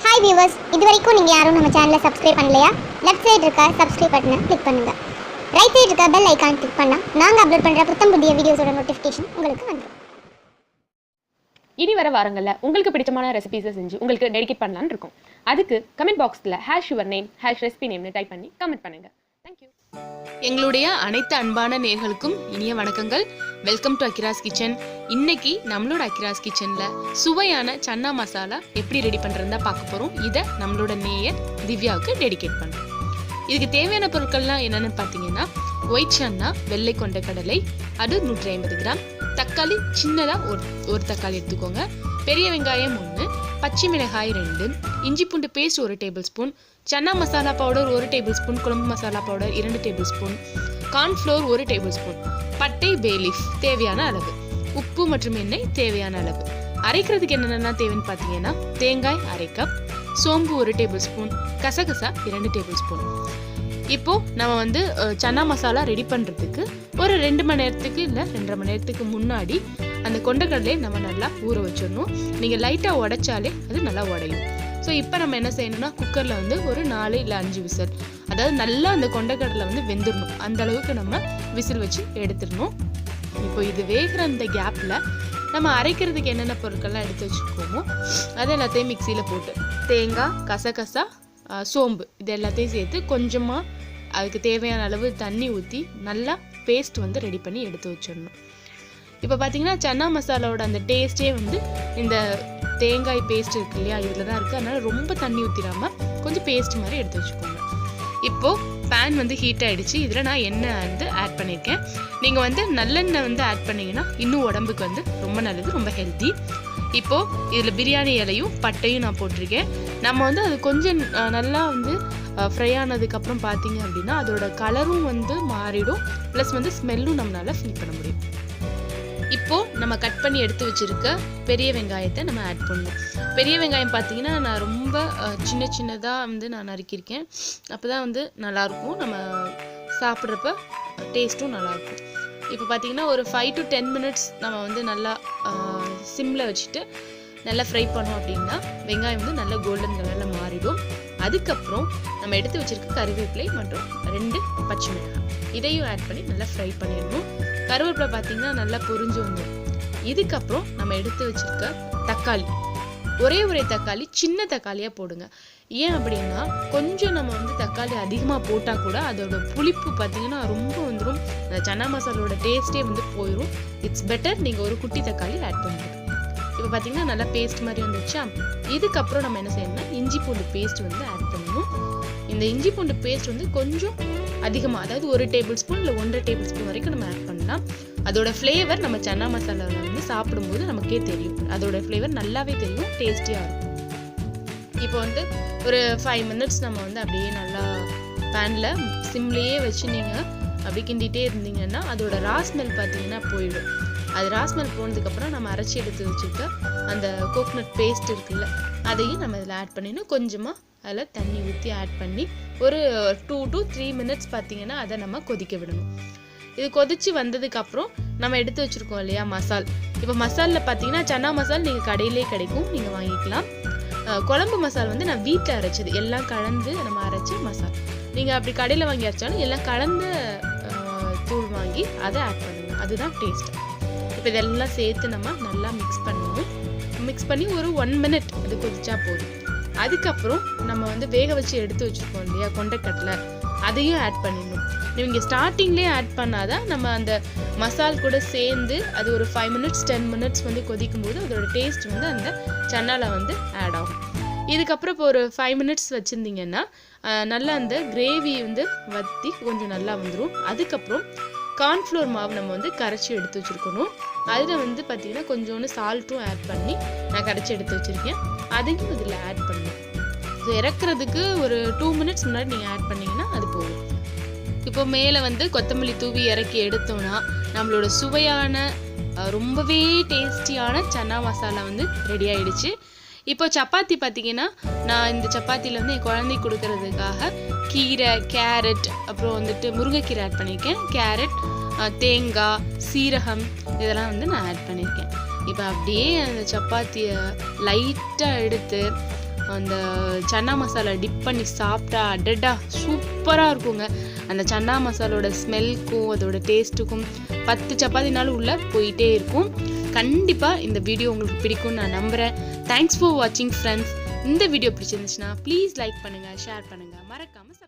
Hi viewers, இது வரைக்கும் நீங்கள் யாரும் நம்ம சேனலை சப்ஸ்கிரைப் பண்ணலையா? லெஃப்ட் சைடு இருக்க சப்ஸ்கிரைப் பட்டனை கிளிக் பண்ணுங்கள். ரைட் சைடு இருக்க பெல் ஐக்கான் கிளிக் பண்ணால் நாங்கள் அப்லோட் பண்ணுற புத்தம் புதிய வீடியோஸோட நோட்டிஃபிகேஷன் உங்களுக்கு வந்துடும். இனி வர வாரங்களில் உங்களுக்கு பிடிச்சமான ரெசிபீஸை செஞ்சு உங்களுக்கு டெடிகேட் பண்ணலான்னு இருக்கும். அதுக்கு கமெண்ட் பாக்ஸில் #யுவர் நேம் #ரெசிபி நேம்னு டைப் பண்ணி கமெண்ட் பண்ணுங்கள். தேங்க்யூ. எங்களுடைய அனைத்து அன்பான நேயர்களுக்கும் இனிய வணக்கங்கள். Welcome to Akkiras kitchen. இன்னைக்கு நம்மளோட அக்கிராஸ் கிச்சனில் சுவையான சன்னா மசாலா எப்படி ரெடி பண்ணுறதா பார்க்க போகிறோம். இதை நம்மளோட நேயர் திவ்யாவுக்கு டெடிகேட் பண்ணுறோம். இதுக்கு தேவையான பொருட்கள்லாம் என்னென்னு பார்த்தீங்கன்னா, ஒயிட் சன்னா வெள்ளை கொண்ட கடலை அது 150 கிராம், தக்காளி சின்னதாக ஒரு தக்காளி எடுத்துக்கோங்க, பெரிய வெங்காயம் 1, பச்சை மிளகாய் 2, இஞ்சி பூண்டு paste 1 table spoon, chana masala powder 1 table spoon, குழம்பு masala powder 2 table spoon, cornflour 1 table spoon, பட்டை பேலீஃப் தேவையான அளவு, உப்பு மற்றும் எண்ணெய் தேவையான அளவு. அரைக்கிறதுக்கு என்னென்ன தேவைன்னு பார்த்தீங்கன்னா, தேங்காய் 1/2 கப், சோம்பு 1 டேபிள் ஸ்பூன், கசகசா 2 டேபிள் ஸ்பூன். இப்போ நம்ம சன்னா மசாலா ரெடி பண்ணுறதுக்கு ஒரு 2 மணி நேரத்துக்கு இல்லை 2.5 மணி நேரத்துக்கு முன்னாடி அந்த கொண்டக்கடலையை நம்ம நல்லா ஊற வச்சிடணும். நீங்கள் லைட்டாக உடைச்சாலே அது நல்லா உடையும். ஸோ இப்போ நம்ம என்ன செய்யணும்னா, குக்கரில் ஒரு 4 இல்லை 5 விசில், அதாவது நல்லா அந்த கொண்டக்கடலை வெந்துடணும். அந்த அளவுக்கு நம்ம விசில் வச்சு எடுத்துடணும். இப்போ இது வேகிற அந்த கேப்பில் நம்ம அரைக்கிறதுக்கு என்னென்ன பொருட்கள்லாம் எடுத்து வச்சுருக்கோமோ அது எல்லாத்தையும் மிக்சியில் போட்டு தேங்காய், கசகசா, சோம்பு இது எல்லாத்தையும் சேர்த்து கொஞ்சமாக அதுக்கு தேவையான அளவு தண்ணி ஊற்றி நல்லா பேஸ்ட் ரெடி பண்ணி எடுத்து வச்சிடணும். இப்போ பார்த்தீங்கன்னா சன்னா மசாலாவோட அந்த டேஸ்ட்டே இந்த தேங்காய் பேஸ்ட் இருக்கு இல்லையா, இதில் தான் இருக்குது. அதனால் ரொம்ப தண்ணி ஊற்றிடாமல் கொஞ்சம் பேஸ்ட் மாதிரி எடுத்து வச்சுக்கோங்க. இப்போது பேன் ஹீட் ஆகிடுச்சு. இதில் நான் எண்ணெய் ஆட் பண்ணியிருக்கேன். நீங்கள் நல்லெண்ணெய் ஆட் பண்ணிங்கன்னா இன்னும் உடம்புக்கு ரொம்ப நல்லது, ரொம்ப ஹெல்த்தி. இப்போது இதில் பிரியாணி இலையும் பட்டையும் நான் போட்டிருக்கேன். நம்ம அது கொஞ்சம் நல்லா ஃப்ரை ஆனதுக்கப்புறம் பார்த்தீங்க அப்படின்னா அதோட கலரும் மாறிடும், ப்ளஸ் ஸ்மெல்லும் நம்மளால் ஃபீல் பண்ண முடியும். இப்போது நம்ம கட் பண்ணி எடுத்து வச்சுருக்க பெரிய வெங்காயத்தை நம்ம ஆட் பண்ணணும். பெரிய வெங்காயம் பார்த்தீங்கன்னா நான் ரொம்ப சின்னதாக நான் நறுக்கியிருக்கேன். அப்போ தான் நல்லாயிருக்கும், நம்ம சாப்பிட்றப்ப டேஸ்ட்டும் நல்லாயிருக்கும். இப்போ பார்த்தீங்கன்னா ஒரு 5 to 10 மினிட்ஸ் நம்ம நல்லா சிம்மில் வச்சுட்டு நல்லா ஃப்ரை பண்ணோம் அப்படின்னா வெங்காயம் நல்லா கோல்டன் கலரில் மாறிடும். அதுக்கப்புறம் நம்ம எடுத்து வச்சுருக்க கருவேப்பிலை மற்றும் 2 பச்சை மிளகாய் இதையும் ஆட் பண்ணி நல்லா ஃப்ரை பண்ணிடணும். கருவேப்பிலை பார்த்தீங்கன்னா நல்லா பொரிஞ்சு வந்துடும். இதுக்கப்புறம் நம்ம எடுத்து வச்சுருக்க தக்காளி, ஒரே தக்காளி சின்ன தக்காளியாக போடுங்க. ஏன் அப்படின்னா கொஞ்சம் நம்ம தக்காளி அதிகமாக போட்டால் கூட அதோட புளிப்பு பார்த்தீங்கன்னா ரொம்ப அந்த சன்னா மசாலோட டேஸ்ட்டே போயிடும். இட்ஸ் பெட்டர் நீங்கள் ஒரு குட்டி தக்காளி ஆட் பண்ணுறது. இப்போ பார்த்தீங்கன்னா நல்லா பேஸ்ட் மாதிரி வந்துச்சா. இதுக்கப்புறம் நம்ம என்ன செய்யணும்னா இஞ்சி பூண்டு பேஸ்ட் ஆட் பண்ணணும். இந்த இஞ்சி பூண்டு பேஸ்ட் கொஞ்சம் அதிகமாக, அதாவது 1 டேபிள் ஸ்பூன் இல்லை 1.5 டேபிள் ஸ்பூன் வரைக்கும் நம்ம ஆட் பண்ணலாம். அதோட ஃப்ளேவர் நம்ம சன்னா மசாலாவில் சாப்பிடும்போது நமக்கே தெரியும், அதோட ஃப்ளேவர் நல்லாவே தெரியும், டேஸ்டியாக இருக்கும். இப்போ ஒரு 5 மினிட்ஸ் நம்ம அப்படியே நல்லா பேனில் சிம்லேயே வச்சு நீங்கள் அப்படி கிண்டிகிட்டே இருந்தீங்கன்னா அதோட ராஸ்மெல் பார்த்தீங்கன்னா போயிடும். அது ராஸ்மெல் போனதுக்கப்புறம் நம்ம அரைச்சி எடுத்து வச்சுருக்க அந்த கோகனட் பேஸ்ட் இருக்குல்ல, அதையும் நம்ம இதில் ஆட் பண்ணிடணும். கொஞ்சமாக அதில் தண்ணி ஊற்றி ஆட் பண்ணி ஒரு 2 to 3 மினிட்ஸ் பார்த்தீங்கன்னா அதை நம்ம கொதிக்க விடணும். இது கொதித்து வந்ததுக்கப்புறம் நம்ம எடுத்து வச்சுருக்கோம் இல்லையா மசால். இப்போ மசாலில் பார்த்தீங்கன்னா சன்னா மசால் நீங்கள் கடையிலே கிடைக்கும், நீங்கள் வாங்கிக்கலாம். குழம்பு மசால் நான் வீட்டில் அரைச்சது, எல்லாம் கலந்து நம்ம அரைச்சி மசால். நீங்கள் அப்படி கடையில் வாங்கி அரைச்சாலும் எல்லாம் கலந்த தூள் வாங்கி அதை ஆட் பண்ணுங்க, அதுதான் டேஸ்ட். இப்போ இதெல்லாம் சேர்த்து நம்ம நல்லா மிக்ஸ் பண்ணுவோம். மிக்ஸ் பண்ணி ஒரு 1 மினிட் அது கொதிச்சா போதும். அதுக்கப்புறம் நம்ம வேக வச்சு எடுத்து வச்சுருக்கோம் இல்லையா கொண்டைக்கடலை, அதையும் ஆட் பண்ணிடணும். நீங்கள் ஸ்டார்டிங்லேயே ஆட் பண்ணாதான் நம்ம அந்த மசால் கூட சேர்ந்து அது ஒரு 5 மினிட்ஸ் 10 மினிட்ஸ் கொதிக்கும் போது அதோட டேஸ்ட் அந்த சன்னாவில் ஆட் ஆகும். இதுக்கப்புறம் இப்போ ஒரு 5 மினிட்ஸ் வச்சுருந்தீங்கன்னா நல்லா அந்த கிரேவி வற்றி கொஞ்சம் நல்லா வந்துடும். அதுக்கப்புறம் கார்ன்ஃப்ளோர் மாவு நம்ம கரைச்சி எடுத்து வச்சுருக்கணும். அதில் பார்த்திங்கன்னா கொஞ்சோண்டு சால்ட்டும் ஆட் பண்ணி நான் கரைச்சி எடுத்து வச்சுருக்கேன், அதையும் இதில் ஆட் பண்ணணும். ஸோ இறக்குறதுக்கு ஒரு 2 மினிட்ஸ் முன்னாடி நீங்கள் ஆட் பண்ணிங்கன்னா அது போதும். இப்போ மேலே கொத்தமல்லி தூவி இறக்கி எடுத்தோன்னா நம்மளோட சுவையான ரொம்பவே டேஸ்டியான சன்னா மசாலா ரெடி ஆகிடுச்சு. இப்போ சப்பாத்தி பார்த்தீங்கன்னா நான் இந்த சப்பாத்தியில் என் குழந்தை கொடுக்கறதுக்காக கீரை, கேரட், அப்புறம் முருங்கைக்கீரை ஆட் பண்ணியிருக்கேன். கேரட், தேங்காய், சீரகம் இதெல்லாம் நான் ஆட் பண்ணியிருக்கேன். இப்போ அப்படியே அந்த சப்பாத்தியை லைட்டாக எடுத்து அந்த சன்னா மசாலா டிப் பண்ணி சாப்பிட்டா அடடா சூப்பராக இருக்குங்க. அந்த சன்னா மசாலோட ஸ்மெல்க்கும் அதோட டேஸ்ட்டுக்கும் 10 சப்பாத்தினாலும் உள்ளே போயிட்டே இருக்கும். கண்டிப்பாக இந்த வீடியோ உங்களுக்கு பிடிக்கும்னு நான் நம்புகிறேன். தேங்க்ஸ் ஃபார் வாட்சிங் ஃப்ரெண்ட்ஸ். இந்த வீடியோ பிடிச்சிருந்துச்சுன்னா ப்ளீஸ் லைக் பண்ணுங்கள், ஷேர் பண்ணுங்கள், மறக்காமல்